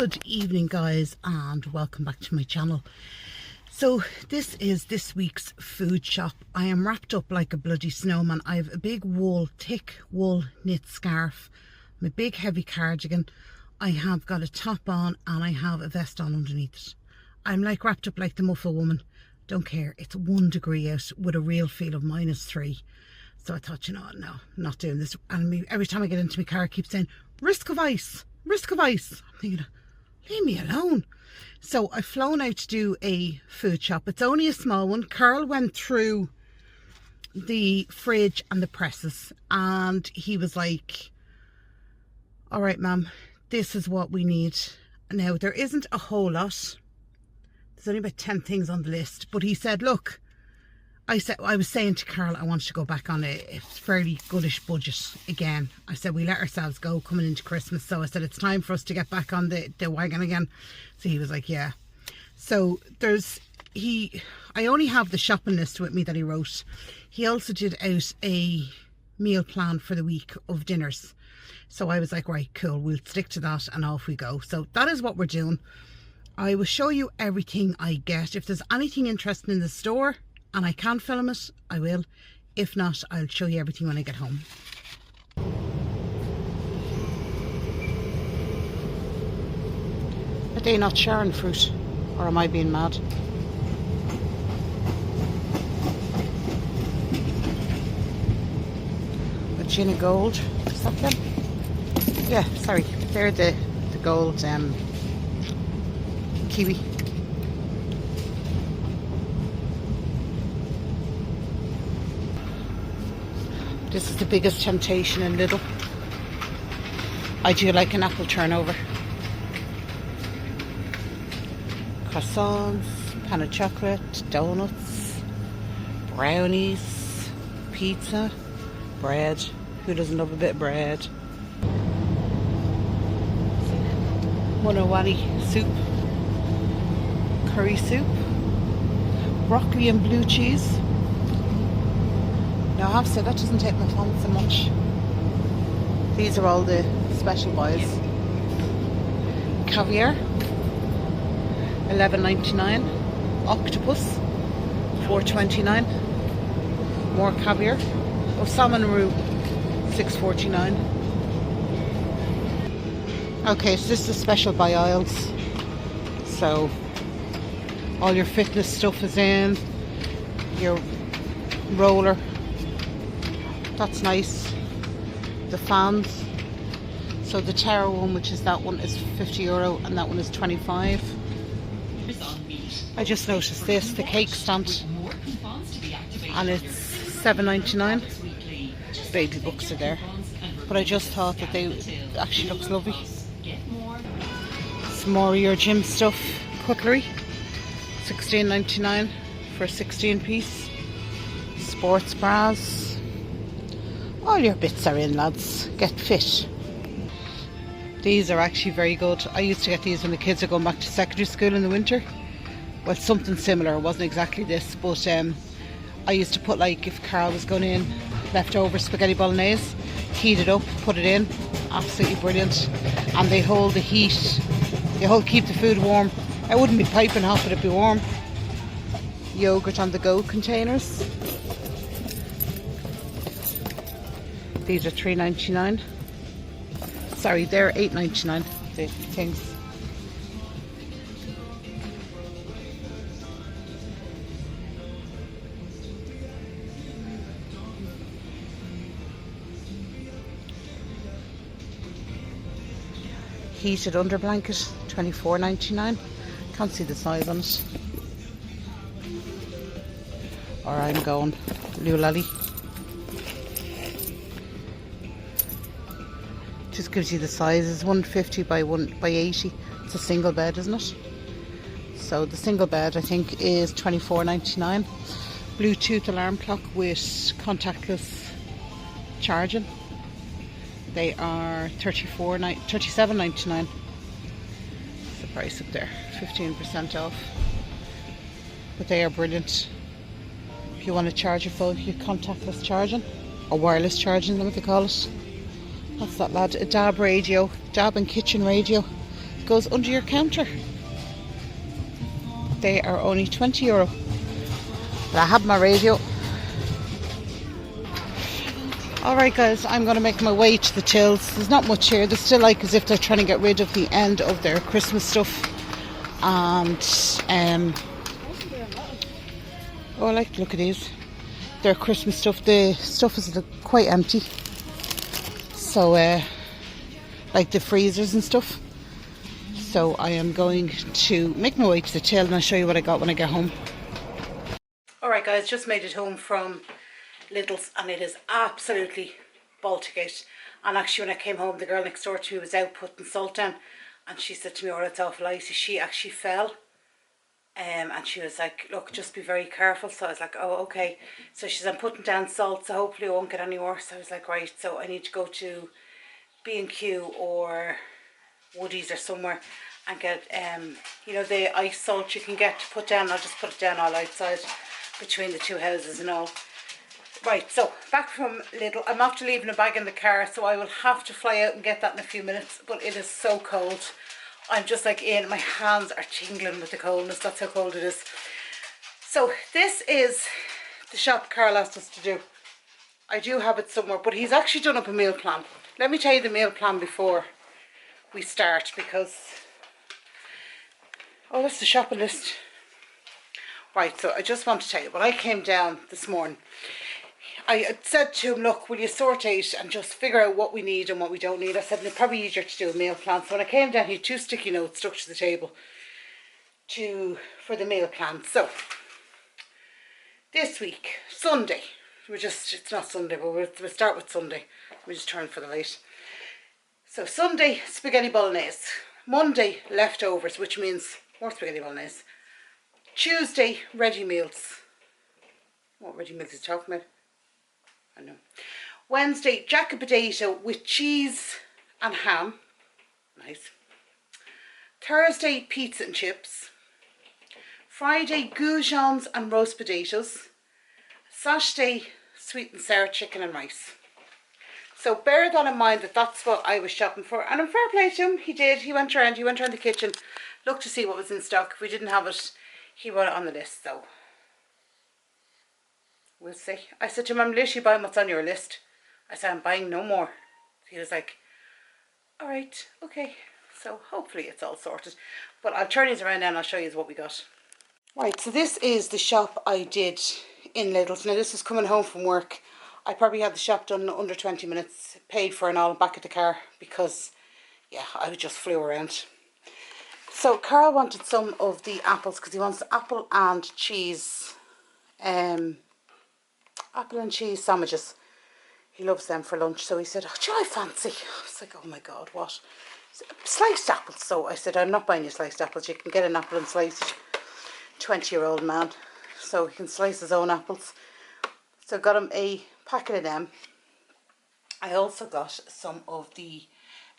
Good evening guys, and welcome back to my channel. So this is this week's food shop. I am wrapped up like a bloody snowman. I have a big thick wool knit scarf, my big heavy cardigan. I have got a top on and I have a vest on underneath it. I'm like wrapped up like the muffle woman. Don't care, it's 1 degree out with a real feel of -3. So I thought, you know what, no, I'm not doing this. And every time I get into my car I keep saying, risk of ice, risk of ice. I'm thinking, leave me alone. So I've flown out to do a food shop. It's only a small one. Carl went through the fridge and the presses and he was like, all right ma'am, this is what we need. Now there isn't a whole lot. There's only about 10 things on the list, but he said, look, I was saying to Carl I wanted to go back on a fairly goodish budget again. I said we let ourselves go coming into Christmas, so I said it's time for us to get back on the wagon again. So he was like, yeah. So I only have the shopping list with me that he wrote. He also did out a meal plan for the week of dinners. So I was like, right, cool, we'll stick to that and off we go. So that is what we're doing. I will show you everything I get. If there's anything interesting in the store and I can film it, I will. If not, I'll show you everything when I get home. Are they not sharing fruit? Or am I being mad? A gin of gold. Is that them? Yeah, sorry. They're the gold kiwi. This is the biggest temptation in Lidl. I do like an apple turnover. Croissants, pan of chocolate, donuts, brownies, pizza, bread. Who doesn't love a bit of bread? Munawani soup, curry soup, broccoli and blue cheese. Now I have to say that doesn't take my fancy much. These are all the special buys. Caviar, $11.99. Octopus, $4.29. More caviar. Oh, salmon roux, $6.49. Okay, so this is the special buy aisles. So all your fitness stuff is in. Your roller. That's nice. The fans. So the tower one, which is that one, is €50 and that one is 25. I just noticed this, the cake stand, and it's $7.99. Baby books are there, but I just thought that they actually looks lovely. Some more of your gym stuff, cutlery, $16.99 for a 16 piece. Sports bras. All your bits are in, lads. Get fit. These are actually very good. I used to get these when the kids are going back to secondary school in the winter. Well, something similar. It wasn't exactly this, but I used to put, like, if Carl was going in, leftover spaghetti bolognese, heat it up, put it in. Absolutely brilliant. And they hold the heat. They keep the food warm. It wouldn't be piping hot, but it'd be warm. Yogurt on the go containers. These are $3.99. Sorry, they're $8.99. The things. Heated under blanket, $24.99. Can't see the size on it. Or I'm going Lulali. Just gives you the sizes, 150 by 80. It's a single bed, isn't it? So the single bed I think is $24.99. Bluetooth alarm clock with contactless charging. They are $37.99. The price up there, 15% off. But they are brilliant. If you want to charge your phone, your contactless charging or wireless charging, what they call it. What's that, lad? A DAB radio, DAB and kitchen radio. goes under your counter. They are only €20. But I have my radio. Alright guys, I'm going to make my way to the tills. There's not much here. They're still like as if they're trying to get rid of the end of their Christmas stuff. And oh, I like to look at these. Their Christmas stuff. The stuff is quite empty. So like the freezers and stuff. So I am going to make my way to the till and I'll show you what I got when I get home. Alright guys, just made it home from Lidl's and it is absolutely Balticate. And actually when I came home, the girl next door to me was out putting salt down and she said to me, oh, that's awful icy. She actually fell and she was like, look, just be very careful. So I was like, oh, okay. So she said, I'm putting down salt, so hopefully it won't get any worse. I was like, right, so I need to go to B&Q or Woody's or somewhere and get you know, the ice salt you can get to put down. I'll just put it down all outside between the two houses and all. Right, so back from Lidl. I'm after leaving a bag in the car, so I will have to fly out and get that in a few minutes, but it is so cold. I'm just like in, my hands are tingling with the coldness. That's how cold it is. So this is the shop Carl asked us to do. I do have it somewhere, but he's actually done up a meal plan. Let me tell you the meal plan before we start, because oh, that's the shopping list. Right, so I just want to tell you, when I came down this morning, I said to him, look, will you sort out and just figure out what we need and what we don't need? I said, it's probably easier to do a meal plan. So when I came down, he had 2 sticky notes stuck to the table for the meal plan. So this week, Sunday, it's not Sunday, but we'll start with Sunday. We just turn for the light. So Sunday, spaghetti bolognese. Monday, leftovers, which means more spaghetti bolognese. Tuesday, ready meals. What ready meals is he talking about? I know. Wednesday, jack and potato with cheese and ham. Nice. Thursday, pizza and chips. Friday, goujons and roast potatoes. Saturday, sweet and sour chicken and rice. So bear that in mind, that's what I was shopping for. And in fair play to him, he did. He went around the kitchen, looked to see what was in stock. If we didn't have it, he wrote it on the list. So we'll see. I said to him, I'm literally buying what's on your list. I said, I'm buying no more. He was like, all right, okay. So hopefully it's all sorted. But I'll turn these around now and I'll show you what we got. Right, so this is the shop I did in Lidl's. Now this is coming home from work. I probably had the shop done in under 20 minutes, paid for and all, back at the car because, yeah, I just flew around. So Carl wanted some of the apples because he wants apple and cheese sandwiches. He loves them for lunch. So he said, oh, do I fancy? I was like, oh my God, what? Sliced apples. So I said, I'm not buying you sliced apples. You can get an apple and slice it. 20-year-old man. So he can slice his own apples. So I got him a packet of them. I also got some of the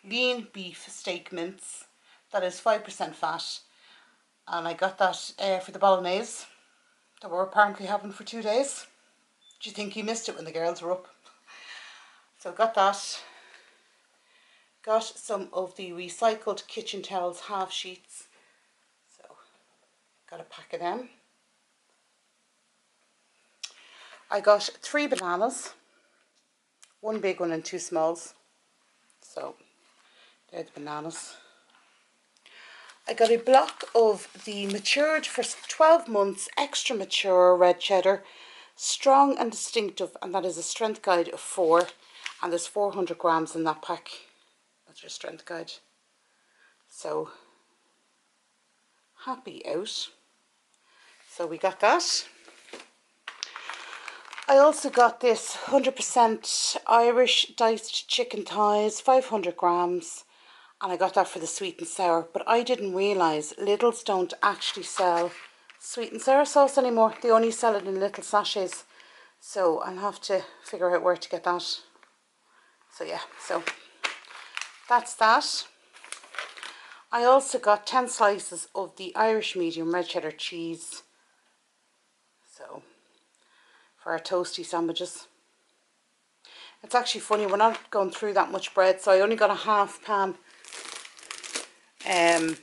lean beef steak mince. That is 5% fat. And I got that for the bolognese that we're apparently having for 2 days. Do you think he missed it when the girls were up? So got that. Got some of the recycled kitchen towels, half sheets. So got a pack of them. I got 3 bananas. 1 big one and 2 smalls. So they're the bananas. I got a block of the matured for 12 months extra mature red cheddar, strong and distinctive, and that is a strength guide of 4, and there's 400 grams in that pack. That's your strength guide. So happy out. So we got that. I also got this 100% Irish diced chicken thighs, 500 grams. And I got that for the sweet and sour. But I didn't realise Lidl's don't actually sell sweet and sour sauce anymore. They only sell it in little sachets. So I'll have to figure out where to get that. So yeah, so that's that. I also got 10 slices of the Irish medium red cheddar cheese. So for our toasty sandwiches. It's actually funny, we're not going through that much bread, so I only got a half pan Upside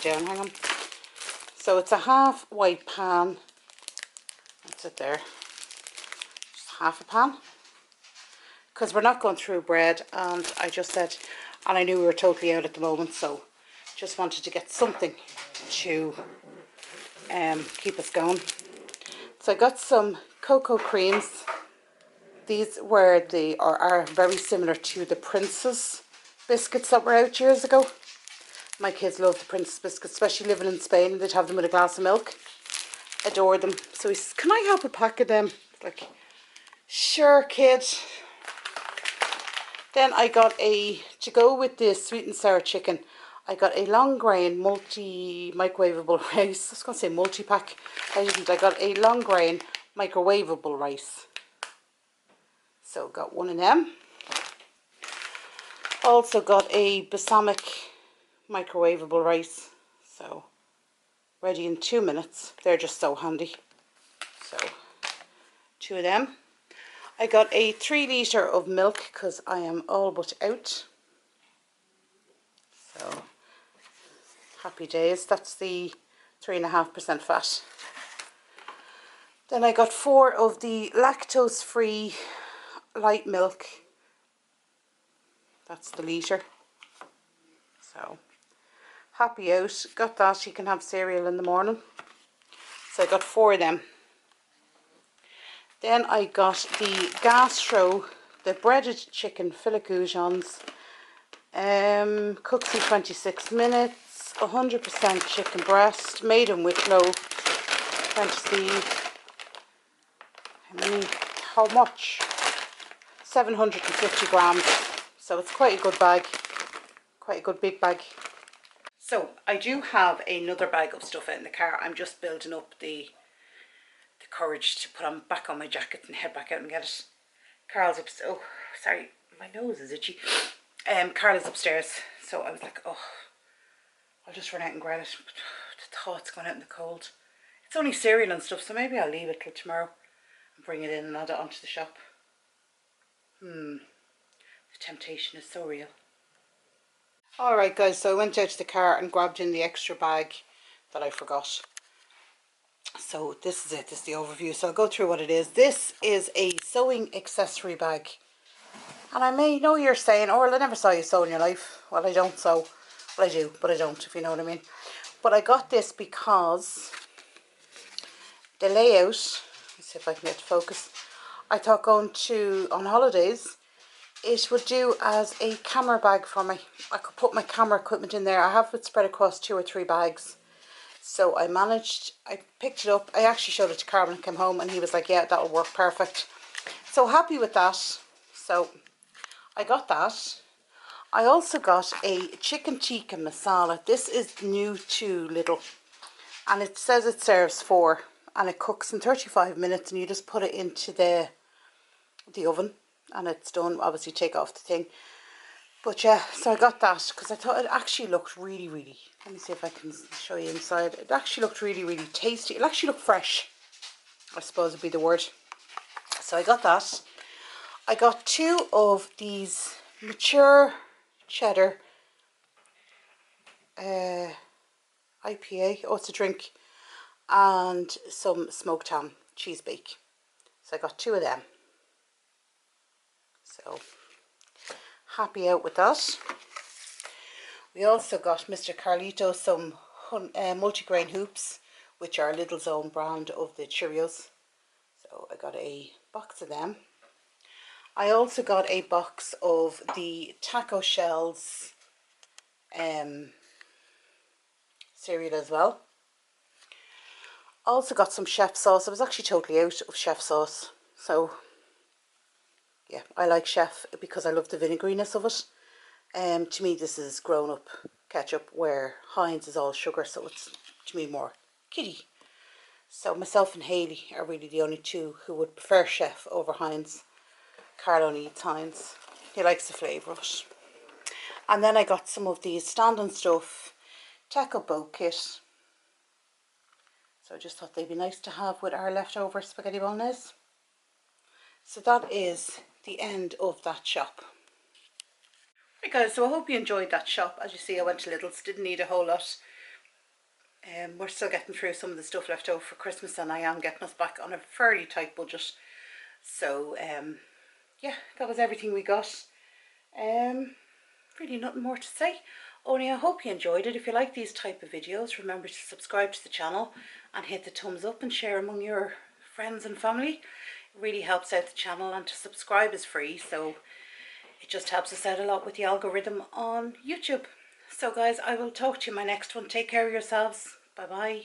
down, hang on. So it's a half white pan. That's it there. Just half a pan. Because we're not going through bread, and I just said, and I knew we were totally out at the moment, so just wanted to get something to keep us going. So I got some cocoa creams. These were are very similar to the Princess biscuits that were out years ago. My kids love the Princess biscuits, especially living in Spain. They'd have them with a glass of milk. Adore them. So he says, can I have a pack of them? Like, sure, kid. Then I got to go with the sweet and sour chicken, I got a long grain microwavable rice. I was going to say multi-pack. I didn't. I got a long grain microwavable rice. So got one of them. Also got a balsamic microwavable rice. So ready in 2 minutes. They're just so handy. So 2 of them. I got a 3 litre of milk because I am all but out. So happy days. That's the 3.5% fat. Then I got 4 of the lactose free light milk. That's the litre. So happy out. Got that. You can have cereal in the morning. So I got 4 of them. Then I got the gastro, the breaded chicken filet goujons. Cooks in 26 minutes. 100% chicken breast, made in Wicklow. Trying to see how much. 750 grams. So it's quite a good bag. Quite a good big bag. So I do have another bag of stuff out in the car. I'm just building up the courage to put back on my jacket and head back out and get it. Carl's upstairs. Oh, sorry, my nose is itchy. Carl is upstairs, so I was like, oh, I'll just run out and grab it. But the thought's going out in the cold. It's only cereal and stuff, so maybe I'll leave it till tomorrow and bring it in and add it onto the shop. The temptation is so real. Alright guys, so I went out to the car and grabbed in the extra bag that I forgot. So this is it, this is the overview. So I'll go through what it is. This is a sewing accessory bag. And I may know you're saying, oh, well, I never saw you sew in your life. Well, I don't sew. Well, I do, but I don't, if you know what I mean. But I got this because the layout, let's see if I can get to focus. I thought going on holidays, it would do as a camera bag for me. I could put my camera equipment in there. I have it spread across 2 or 3 bags. So I picked it up. I actually showed it to Carl when I came home and he was like, yeah, that'll work perfect. So happy with that. So I got that. I also got a chicken tikka masala. This is new to Lidl. And it says it serves 4 and it cooks in 35 minutes and you just put it into the oven and it's done. Obviously take off the thing. But yeah, so I got that because I thought it actually looked really, let me see if I can show you inside. It actually looked really tasty. It actually looked fresh, I suppose would be the word. So I got that. I got 2 of these mature cheddar IPA. Oh, it's a drink. And some smoked ham cheese bake. So I got 2 of them. So happy out with that. We also got Mr. Carlito some multigrain hoops, which are Lidl's own brand of the Cheerios. So I got a box of them. I also got a box of the taco shells cereal as well. Also got some chef sauce. I was actually totally out of chef sauce. So yeah, I like chef because I love the vinegariness of it. To me this is grown up ketchup, where Heinz is all sugar, so it's to me more kiddie. So myself and Hayley are really the only 2 who would prefer chef over Heinz. Carl only eats Heinz. He likes the flavour of it. And then I got some of these stand-on stuff taco boat kit. So I just thought they'd be nice to have with our leftover spaghetti bolognese. So that is the end of that shop. Hey guys, so I hope you enjoyed that shop. As you see, I went to Lidl's, didn't need a whole lot. We're still getting through some of the stuff left over for Christmas, and I am getting us back on a fairly tight budget. So yeah, that was everything we got. Really nothing more to say. Only I hope you enjoyed it. If you like these type of videos, remember to subscribe to the channel and hit the thumbs up and share among your friends and family. It really helps out the channel, and to subscribe is free, so it just helps us out a lot with the algorithm on YouTube. So guys, I will talk to you in my next one. Take care of yourselves. Bye bye.